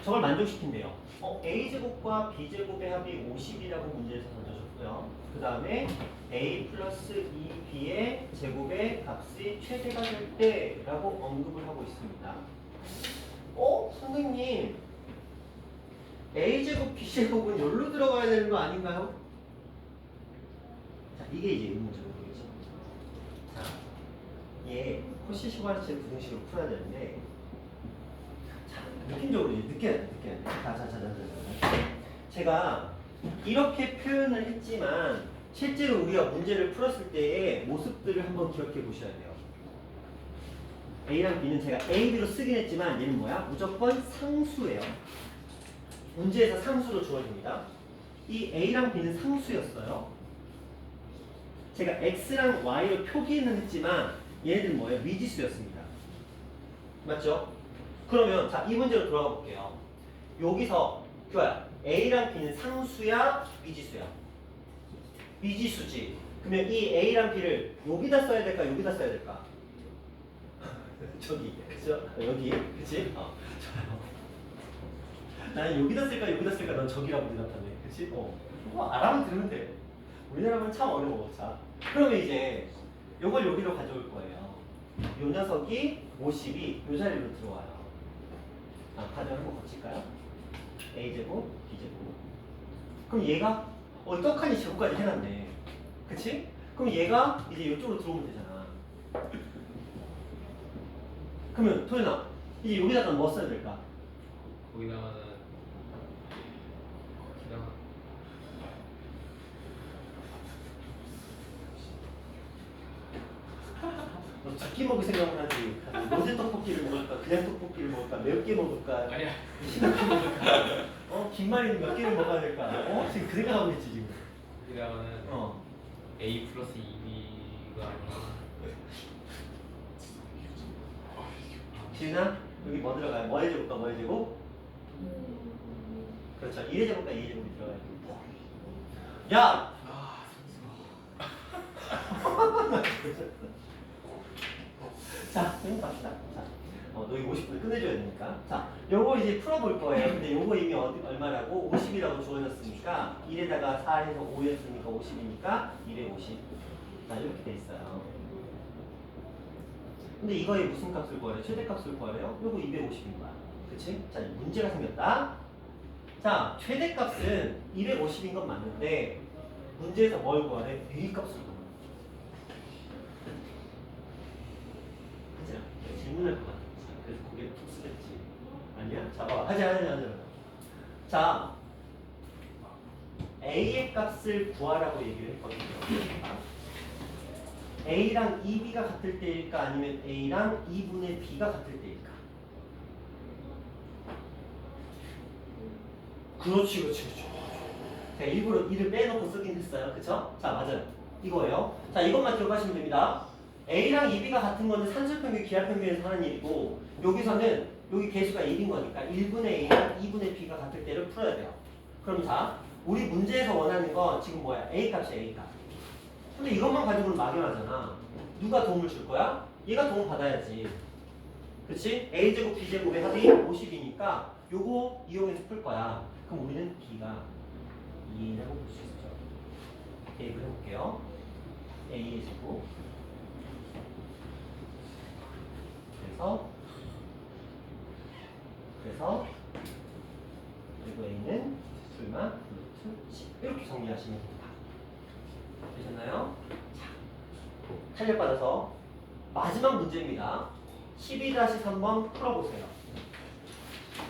[SPEAKER 1] 저걸 만족시킨대요. a제곱과 b제곱의 합이 50이라고 문제에서 던져줬고요. 그 다음에 a 플러스 2b의 제곱의 값이 최대가 될 때라고 언급을 하고 있습니다. 선생님, a제곱, b제곱은 여기로 들어가야 되는 거 아닌가요? 자, 이게 이제 의문적인 거겠죠. 자, 얘 코시 슈바르츠 부등식으로 풀어야 되는데 자, 느낌적으로 이제 느껴야 돼. 자. 제가 이렇게 표현을 했지만 실제로 우리가 문제를 풀었을 때의 모습들을 한번 기억해 보셔야 돼요. A랑 B는 제가 A, B로 쓰긴 했지만 얘는 뭐야? 무조건 상수예요. 문제에서 상수로 주어집니다. 이 A랑 B는 상수였어요. 제가 X랑 Y로 표기는 했지만 얘네들은 뭐예요? 미지수였습니다. 맞죠? 그러면 자, 이 문제로 돌아가 볼게요. 여기서 교야 A랑 B는 상수야? 미지수야? 미지수지. 그러면 이 A랑 B를 여기다 써야 될까? 여기다 써야 될까? 저기, 그죠? 여기, 그치? 나는 여기다 쓸까? 여기다 쓸까? 넌 저기라고 대답하네. 그치? 그거 알아면 들으면 돼. 우리나라는 참 어려워. 자, 그러면 이제 요걸 여기로 가져올 거예요. 요 녀석이 50이 요 자리로 들어와요. 가정 한번 거칠까요? A제곱, B제곱. 그럼 얘가 떡하니 제곱까지 해놨네. 그치? 그럼 얘가 이제 이쪽으로 들어오면 되잖아. 그러면 토연아, 이제 여기다가 뭐 써야 될까?
[SPEAKER 2] 거기다가는
[SPEAKER 1] 너 두끼 먹을 생각을 하지. 로제 떡볶이를 먹을까? 그냥 떡볶이를 먹을까? 매운게 먹을까?
[SPEAKER 2] 아니야.
[SPEAKER 1] 싱겁게 먹을까? 김말이는 몇 개를 먹어야 될까? 지금 그 생각하고 있지 지금.
[SPEAKER 2] 거기다가는 A 플러스 2B가
[SPEAKER 1] 지은아, 여기 뭐 들어가요? 뭐의 제곱과 뭐의 제곱? 그렇죠. 1의 제곱과 2의 제곱이 들어가요. 야! 자, 갑시다. 자, 너희 50분을 끝내줘야 되니까. 자, 요거 이제 풀어볼 거예요. 근데 요거 이미 얼마라고? 50이라고 주어졌으니까 1에다가 4해서 5였으니까 50이니까 1에 50. 자, 이렇게 돼 있어요. 근데 이거에 무슨 값을 구하래요? 최대값을 구하래요? 요거 250인 거야. 그치? 자, 문제가 생겼다. 자, 최대값은 250인 건 맞는데 문제에서 뭘 구하래? A값을 구하래. 하지 질문할 것 같아. 그래서 고개를 푹 숙였지. 아니야? 잡아봐. 하지. 자, A의 값을 구하라고 얘기를 했거든요. A랑 2B가 같을 때일까? 아니면 A랑 2분의 B가 같을 때일까? 그렇지. 제가 일부러 2를 빼놓고 쓰긴 했어요. 그쵸? 자, 맞아요. 이거예요. 자, 이것만 기억하시면 됩니다. A랑 2B가 같은 거는 산술평균, 기하평균에서 하는 일이고 여기서는 여기 개수가 1인 거니까 1분의 A랑 2분의 B가 같을 때를 풀어야 돼요. 그럼 자, 우리 문제에서 원하는 건 지금 뭐야? A값이야, A값. 근데 이것만 가지고는 막연하잖아. 누가 도움을 줄 거야? 얘가 도움 받아야지. 그치? A제곱 B제곱의 합이 50이니까 요거 이용해서 풀 거야. 그럼 우리는 B가 2라고 볼 수 있죠. 대입을 해볼게요. A의 제곱 그래서 그리고 A는 불마 루트 10 이렇게 정리하시면 됩니다. 되셨나요? 자, 탄력받아서 마지막 문제입니다. 12-3번 풀어보세요.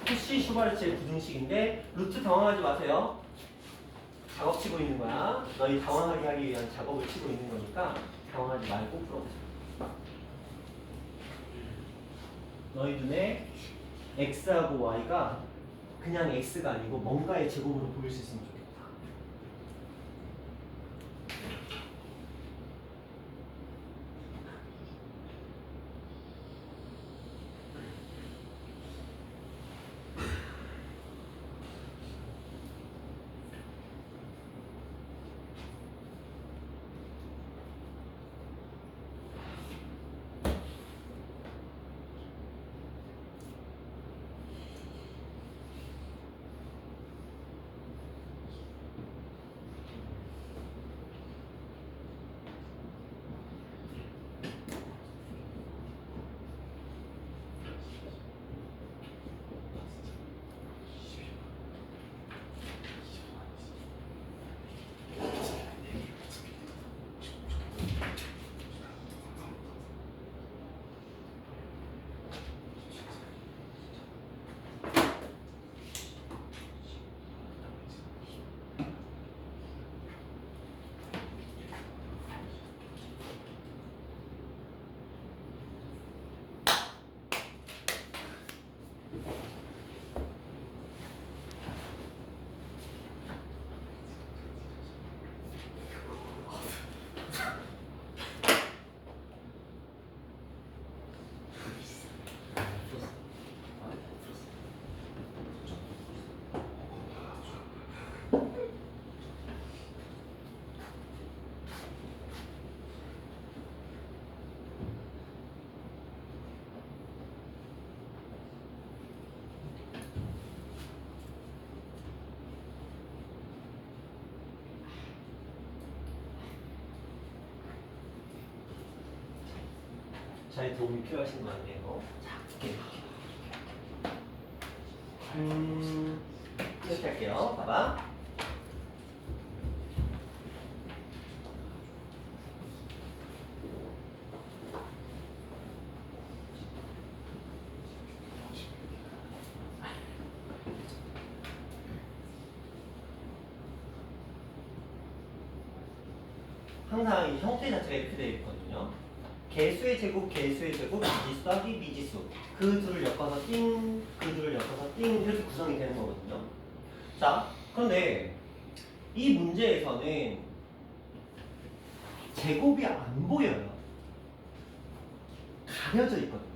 [SPEAKER 1] 푸시 슈바르츠의 부등식인데 루트 당황하지 마세요. 작업 치고 있는 거야. 너희 당황하게 하기 위한 작업을 치고 있는 거니까 당황하지 말고 풀어보세요. 너희 눈에 x하고 y가 그냥 x가 아니고 뭔가의 제곱으로 보일 수 있으면 좋겠다. 잘 도움이 필요하신 것 같네요. 자, 이렇게 할게요. 봐봐. 항상 이 형태 자체가 이렇게 되어 있거든요. 개수의 제곱, 미지수 더하기 미지수. 그 둘을 엮어서 띵, 그 둘을 엮어서 띵 이렇게 구성이 되는 거거든요. 자, 그런데 이 문제에서는 제곱이 안 보여요. 가려져 있거든요.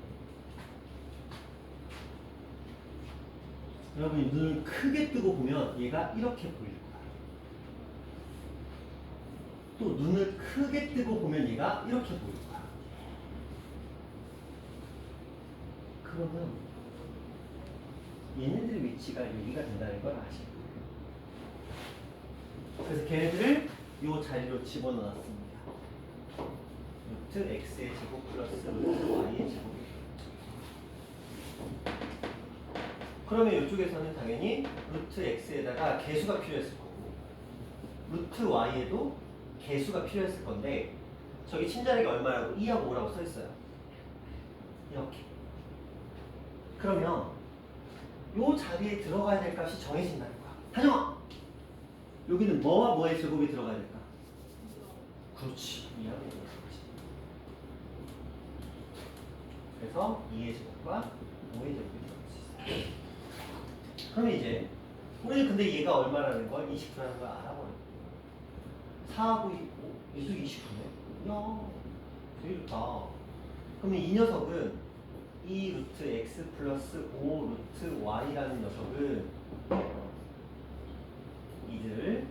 [SPEAKER 1] 여러분이 눈을 크게 뜨고 보면 얘가 이렇게 보일 거예요. 또 눈을 크게 뜨고 보면 얘가 이렇게 보일 거야. 그러면 얘네들의 위치가 여기가 된다는 걸 아실 거예요. 그래서 걔네들을 이 자리로 집어넣었습니다. 루트 x의 제곱 플러스 루트 y의 제곱. 그러면 이쪽에서는 당연히 루트 x에다가 개수가 필요했을 거고 루트 y에도 개수가 필요했을 건데 저기 친자리가 얼마라고? 2하고 5라고 써있어요. 이렇게. 그러면 이 자리에 들어가야 될 값이 정해진다는 거야. 한영아! 여기는 뭐와 뭐의 제곱이 들어가야 될까? 그렇지. 2하고 5가 들어가지. 그래서 2의 제곱과 5의 제곱이 들어갈 수 있어요. 그러면 이제 우리는 근데 얘가 얼마라는 걸 29라는 걸 알아버려. 4하고 5, 얘도 29네? 야, 되게 좋다. 그러면 이 녀석은 2 루트 x 플러스 5 루트 y라는 녀석은 이들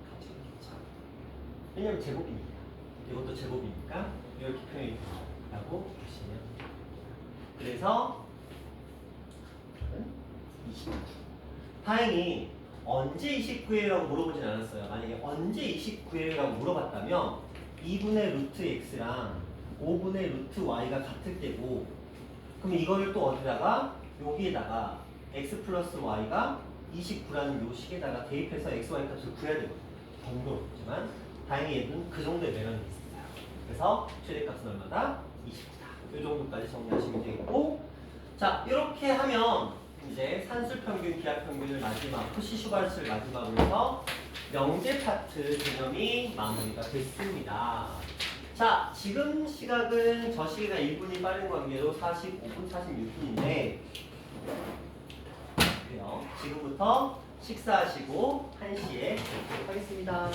[SPEAKER 1] 같이 있겠죠. 왜냐면 제곱이니까. 이것도 제곱이니까 이렇게 표현이 된다고 보시면. 그래서 29. 다행히 언제 29예요라고 물어보진 않았어요. 만약에 언제 29예요라고 물어봤다면 2분의 루트 x랑 5분의 루트 y가 같을 때고 그럼 이거를 또 어디다가 여기에다가 x 플러스 y가 29라는 요 식에다가 대입해서 x, y 값을 구해야 되거든요. 번거롭지만 다행히 얘는 그 정도의 매력이 있어요. 그래서 최대값은 얼마다? 29다. 이 정도까지 정리하시면 되겠고 자 이렇게 하면 이제 산술평균, 기하평균을 마지막, 푸시슈바르츠를 마지막으로 해서 명제 파트 개념이 마무리가 됐습니다. 자, 지금 시각은 저 시계가 1분이 빠른 관계로 45분, 46분인데 그래요. 지금부터 식사하시고 1시에 뵙도록 하겠습니다.